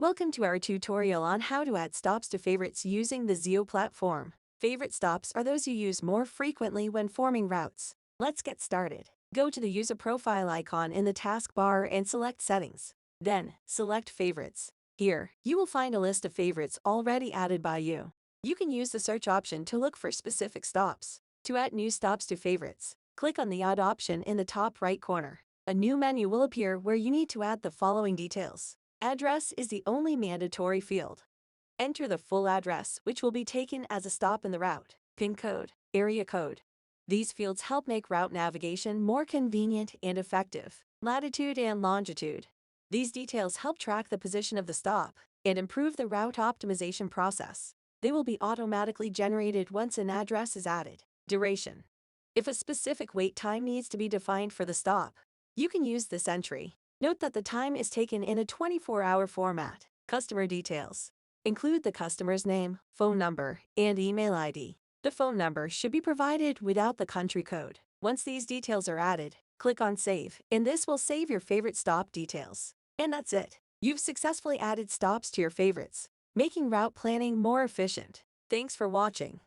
Welcome to our tutorial on how to add stops to favorites using the Zeo platform. Favorite stops are those you use more frequently when forming routes. Let's get started. Go to the user profile icon in the taskbar and select Settings. Then, select Favorites. Here, you will find a list of favorites already added by you. You can use the search option to look for specific stops. To add new stops to favorites, click on the Add option in the top right corner. A new menu will appear where you need to add the following details. Address is the only mandatory field. Enter the full address, which will be taken as a stop in the route. Pincode, area code. These fields help make route navigation more convenient and effective. Latitude and longitude. These details help track the position of the stop and improve the route optimization process. They will be automatically generated once an address is added. Duration. If a specific wait time needs to be defined for the stop, you can use this entry. Note that the time is taken in a 24-hour format. Customer details. Include the customer's name, phone number, and email ID. The phone number should be provided without the country code. Once these details are added, click on Save, and this will save your favorite stop details. And that's it. You've successfully added stops to your favorites, making route planning more efficient. Thanks for watching.